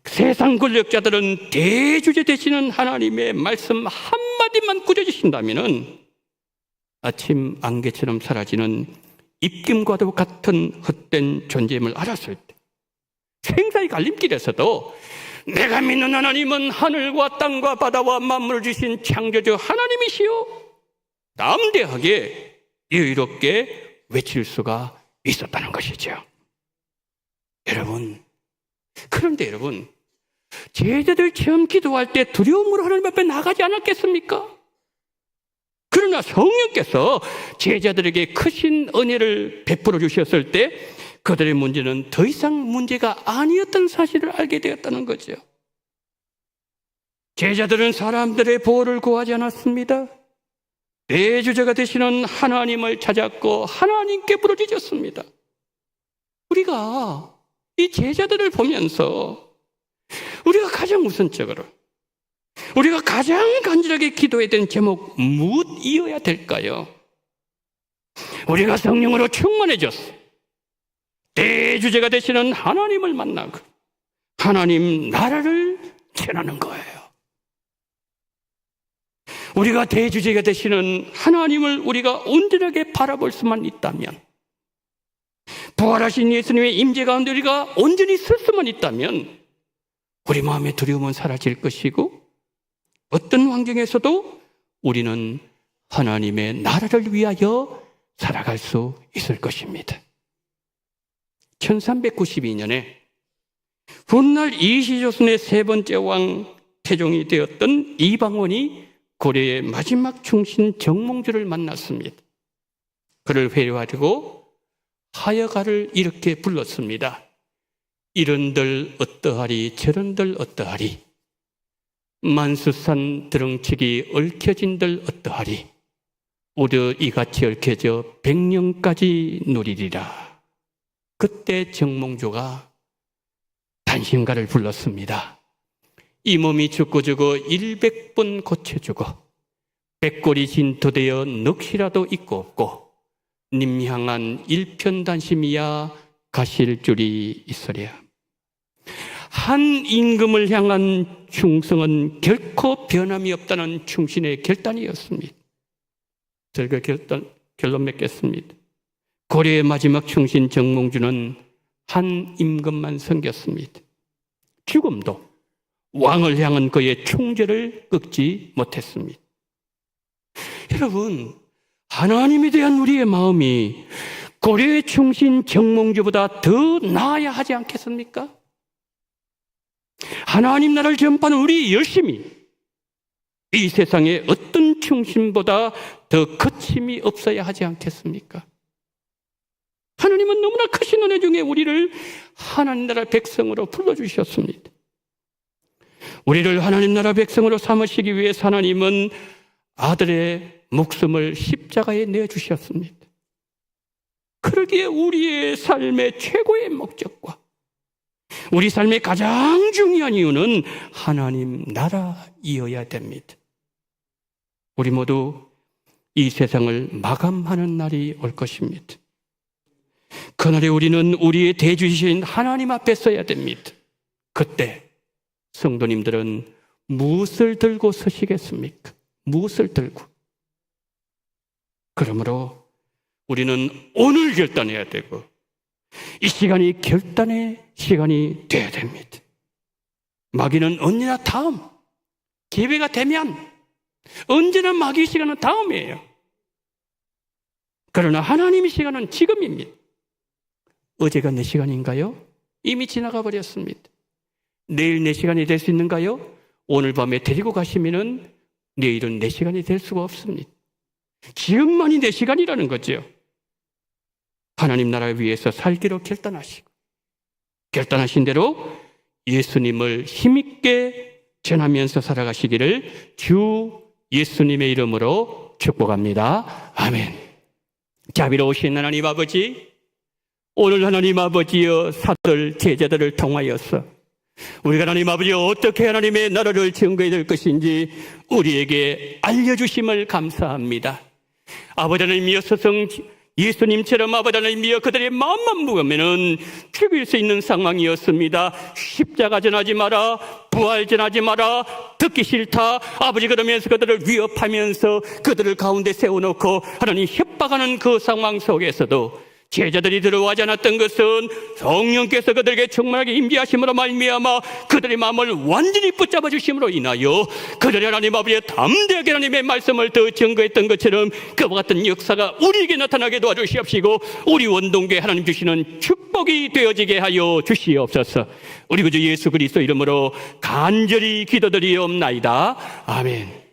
세상 권력자들은 대주제 되시는 하나님의 말씀 한마디만 꾸짖으신다면 아침 안개처럼 사라지는 입김과도 같은 헛된 존재임을 알았을 때 생사의 갈림길에서도 내가 믿는 하나님은 하늘과 땅과 바다와 만물을 주신 창조주 하나님이시요, 담대하게 여유롭게 외칠 수가 있었다는 것이죠. 여러분, 그런데 여러분, 제자들 처음 기도할 때 두려움으로 하나님 앞에 나가지 않았겠습니까? 그러나 성령께서 제자들에게 크신 은혜를 베풀어 주셨을 때 그들의 문제는 더 이상 문제가 아니었던 사실을 알게 되었다는 거죠. 제자들은 사람들의 보호를 구하지 않았습니다. 대주제가 되시는 하나님을 찾았고 하나님께 부르짖었습니다. 우리가 이 제자들을 보면서 우리가 가장 우선적으로 우리가 가장 간절하게 기도해야 되는 제목 무엇이어야 될까요? 우리가 성령으로 충만해졌어 대주제가 되시는 하나님을 만나고 하나님 나라를 전하는 거예요. 우리가 대주제가 되시는 하나님을 우리가 온전하게 바라볼 수만 있다면, 부활하신 예수님의 임재 가운데 우리가 온전히 설 수만 있다면 우리 마음의 두려움은 사라질 것이고 어떤 환경에서도 우리는 하나님의 나라를 위하여 살아갈 수 있을 것입니다. 1392년에 훗날 이시조선의 세 번째 왕 태종이 되었던 이방원이 고려의 마지막 충신 정몽주를 만났습니다. 그를 회유하려고 하여가를 이렇게 불렀습니다. 이런들 어떠하리 저런들 어떠하리 만수산 드렁치기 얽혀진들 어떠하리 오드 이같이 얽혀져 100년까지 누리리라. 그때 정몽주가 단신가를 불렀습니다. 이 몸이 죽고 죽어 100번 고쳐주고 백골이 진토되어 넋이라도 있고 없고 님 향한 일편단심이야 가실 줄이 있으랴. 한 임금을 향한 충성은 결코 변함이 없다는 충신의 결단이었습니다. 저희가 결론 맺겠습니다. 고려의 마지막 충신 정몽주는 한 임금만 섬겼습니다. 죽음도 왕을 향한 그의 충절을 꺾지 못했습니다. 여러분, 하나님에 대한 우리의 마음이 고려의 충신 정몽주보다 더 나아야 하지 않겠습니까? 하나님 나라를 전파하는 우리 열심이 이 세상에 어떤 충신보다 더 거침이 없어야 하지 않겠습니까? 하나님은 너무나 크신 은혜 중에 우리를 하나님 나라 백성으로 불러주셨습니다. 우리를 하나님 나라 백성으로 삼으시기 위해서 하나님은 아들의 목숨을 십자가에 내주셨습니다. 그러기에 우리의 삶의 최고의 목적과 우리 삶의 가장 중요한 이유는 하나님 나라이어야 됩니다. 우리 모두 이 세상을 마감하는 날이 올 것입니다. 그날에 우리는 우리의 대주이신 하나님 앞에 서야 됩니다. 그때 성도님들은 무엇을 들고 서시겠습니까? 무엇을 들고? 그러므로 우리는 오늘 결단해야 되고 이 시간이 결단의 시간이 되어야 됩니다. 마귀는 언제나 다음, 기회가 되면 언제나 마귀 시간은 다음이에요. 그러나 하나님의 시간은 지금입니다. 어제가 내 시간인가요? 이미 지나가 버렸습니다. 내일 내 시간이 될 수 있는가요? 오늘 밤에 데리고 가시면은 내일은 내 시간이 될 수가 없습니다. 지금만이 내 시간이라는 거죠. 하나님 나라를 위해서 살기로 결단하시고 결단하신 대로 예수님을 힘있게 전하면서 살아가시기를 주 예수님의 이름으로 축복합니다. 아멘. 자비로우신 하나님 아버지, 오늘 하나님 아버지여 사도들 제자들을 통하여서 우리가 하나님 아버지 어떻게 하나님의 나라를 증거해야 될 것인지 우리에게 알려주심을 감사합니다. 아버지 하나님이여 스승 예수님처럼 아버지 하나님이여 그들의 마음만 무거우면은 죽일 수 있는 상황이었습니다. 십자가 전하지 마라, 부활 전하지 마라, 듣기 싫다 아버지 그러면서 그들을 위협하면서 그들을 가운데 세워놓고 하나님 협박하는 그 상황 속에서도 제자들이 들어가지 않았던 것은 성령께서 그들에게 충만하게 임재하심으로 말미암아 그들의 마음을 완전히 붙잡아 주심으로 인하여 그들이 하나님 아버지의 담대하게 하나님의 말씀을 더 증거했던 것처럼 그와 같은 역사가 우리에게 나타나게 도와주시옵시고 우리 원동교회 하나님 주시는 축복이 되어지게 하여 주시옵소서. 우리 구주 예수 그리스도 이름으로 간절히 기도드리옵나이다. 아멘.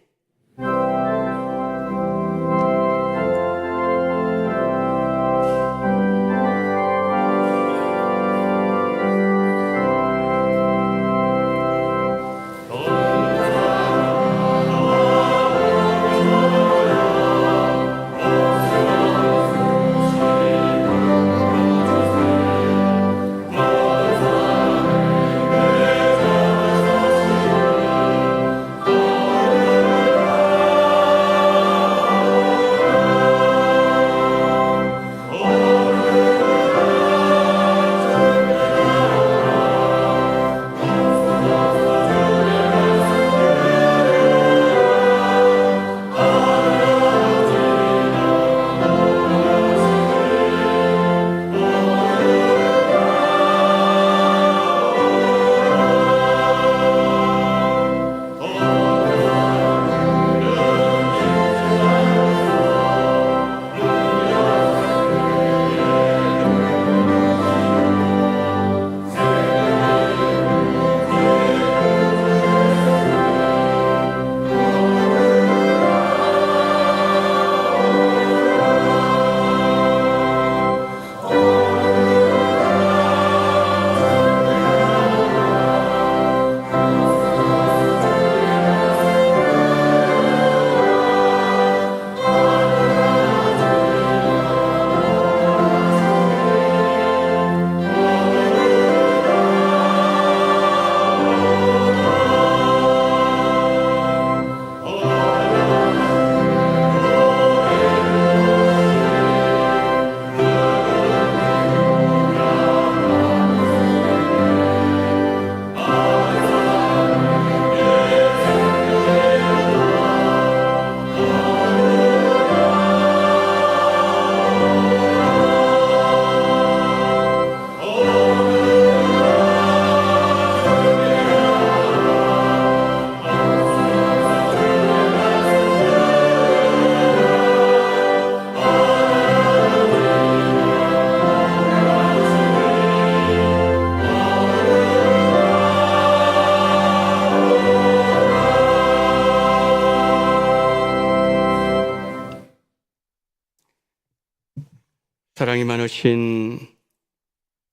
많으신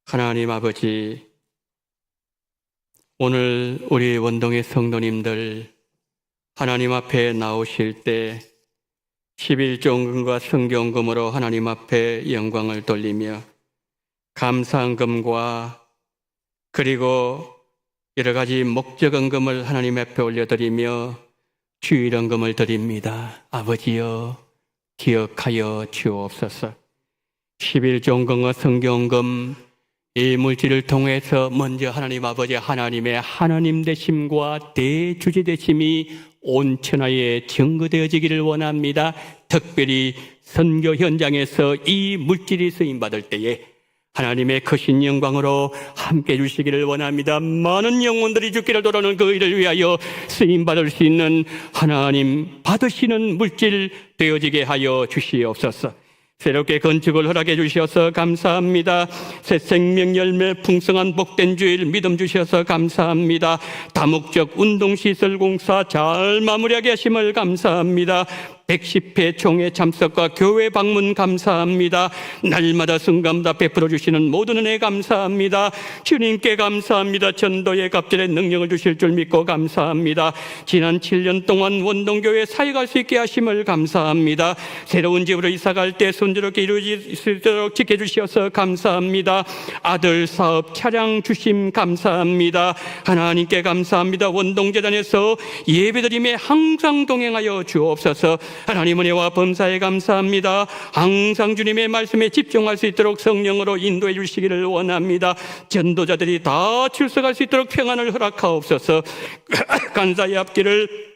하나님 아버지, 오늘 우리 원동의 성도님들 하나님 앞에 나오실 때 11조금과 성경금으로 하나님 앞에 영광을 돌리며 감사금과 그리고 여러 가지 목적금을 하나님 앞에 올려드리며 주일원금을 드립니다. 아버지여 기억하여 주옵소서. 11조금과 성경금 이 물질을 통해서 먼저 하나님 아버지 하나님의 하나님 되심과 대주제 되심이 온 천하에 증거되어지기를 원합니다. 특별히 선교 현장에서 이 물질이 쓰임받을 때에 하나님의 크신 영광으로 함께 해주시기를 원합니다. 많은 영혼들이 죽기를 도라는 그 일을 위하여 쓰임받을 수 있는 하나님 받으시는 물질 되어지게 하여 주시옵소서. 새롭게 건축을 허락해 주셔서 감사합니다. 새 생명 열매 풍성한 복된 주일 믿음 주셔서 감사합니다. 다목적 운동시설 공사 잘 마무리하게 하심을 감사합니다. 110회 총회 참석과 교회 방문 감사합니다. 날마다 순간마다 베풀어 주시는 모든 은혜 감사합니다. 주님께 감사합니다. 전도의 갑절의 능력을 주실 줄 믿고 감사합니다. 지난 7년 동안 원동교회 사역할 수 있게 하심을 감사합니다. 새로운 집으로 이사갈 때 순조롭게 이루어질 수 있도록 지켜주셔서 감사합니다. 아들 사업 차량 주심 감사합니다. 하나님께 감사합니다. 원동재단에서 예배드림에 항상 동행하여 주옵소서. 하나님 은혜와 범사에 감사합니다. 항상 주님의 말씀에 집중할 수 있도록 성령으로 인도해 주시기를 원합니다. 전도자들이 다 출석할 수 있도록 평안을 허락하옵소서. 간사의 앞길을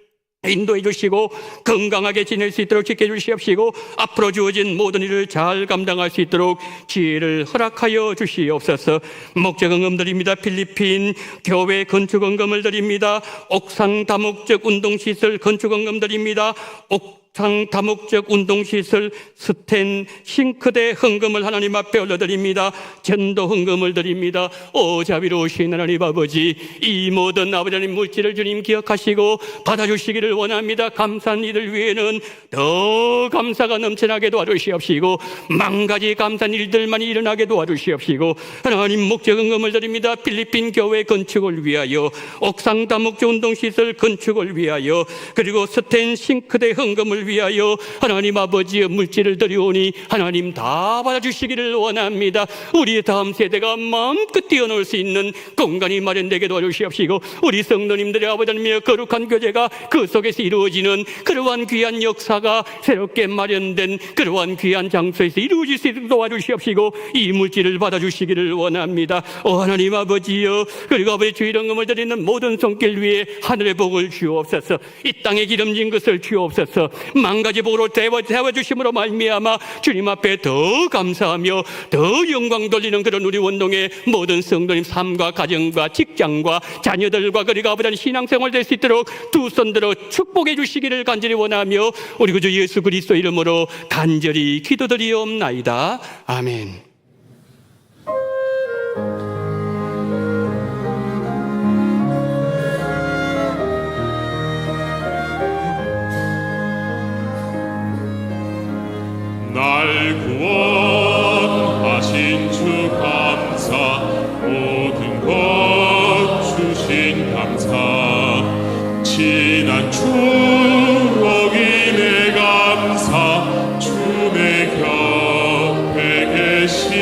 인도해 주시고 건강하게 지낼 수 있도록 지켜주시옵시고 앞으로 주어진 모든 일을 잘 감당할 수 있도록 지혜를 허락하여 주시옵소서. 목적응금 드립니다. 필리핀 교회 건축응금을 드립니다. 옥상 다목적 운동시설 건축응금 드립니다. 옥상 다목적 운동시설 스텐 싱크대 헌금을 하나님 앞에 올려드립니다. 전도 헌금을 드립니다. 오 자비로우신 하나님 아버지, 이 모든 아버지 하나님 물질을 주님 기억하시고 받아주시기를 원합니다. 감사한 이들 위에는 더 감사가 넘쳐나게 도와주시옵시고 만가지 감사한 일들만 일어나게 도와주시옵시고 하나님 목적응금을 드립니다. 필리핀 교회 건축을 위하여 옥상 다목적 운동시설 건축을 위하여 그리고 스텐 싱크대 헌금을 위하여 하나님 아버지의 물질을 드리오니 하나님 다 받아주시기를 원합니다. 우리 다음 세대가 마음껏 뛰어놀 수 있는 공간이 마련되게 도와주시옵시고 우리 성도님들의 아버지 하나님의 거룩한 교제가 그 속에서 이루어지는 그러한 귀한 역사가 새롭게 마련된 그러한 귀한 장소에서 이루어질 수 있도록 도와주시옵시고 이 물질을 받아주시기를 원합니다. 오 하나님 아버지여, 그리고 아버지 주일헌금을 드리는 모든 손길 위에 하늘의 복을 주옵소서. 이 땅에 기름진 것을 주옵소서. 만가지 복으로 태워주심으로 말미암아 주님 앞에 더 감사하며 더 영광 돌리는 그런 우리 원동의 모든 성도님 삶과 가정과 직장과 자녀들과 그리고 아버지 신앙생활 될 수 있도록 두 손 들어 축복해 주시기를 간절히 원하며 우리 구주 예수 그리스도 이름으로 간절히 기도드리옵나이다. 아멘. 날 구원하신 주 감사, 모든 것 주신 감사, 지난 추억이 내 감사, 주 내 곁에 계신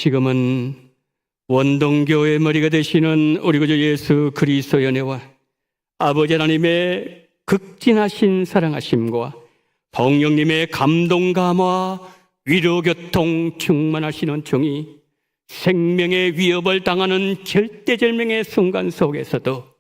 지금은 원동교의 머리가 되시는 우리 구주 예수 그리스도의 은혜와 아버지 하나님의 극진하신 사랑하심과 성령님의 감동 감화 위로 교통 충만하시는 종이 생명의 위협을 당하는 절대절명의 순간 속에서도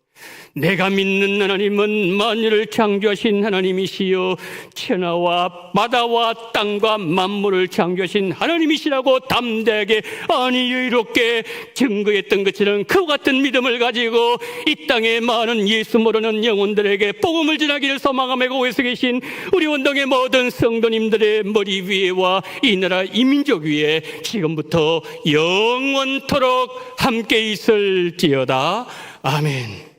내가 믿는 하나님은 만유를 창조하신 하나님이시요 천하와 바다와 땅과 만물을 창조하신 하나님이시라고 담대하게 아니 여유롭게 증거했던 것처럼 그와 같은 믿음을 가지고 이 땅에 많은 예수 모르는 영혼들에게 복음을 전하기를 소망하며 고에서 계신 우리 원동의 모든 성도님들의 머리 위에와 이 나라 이 민족 위에 지금부터 영원토록 함께 있을지어다. 아멘.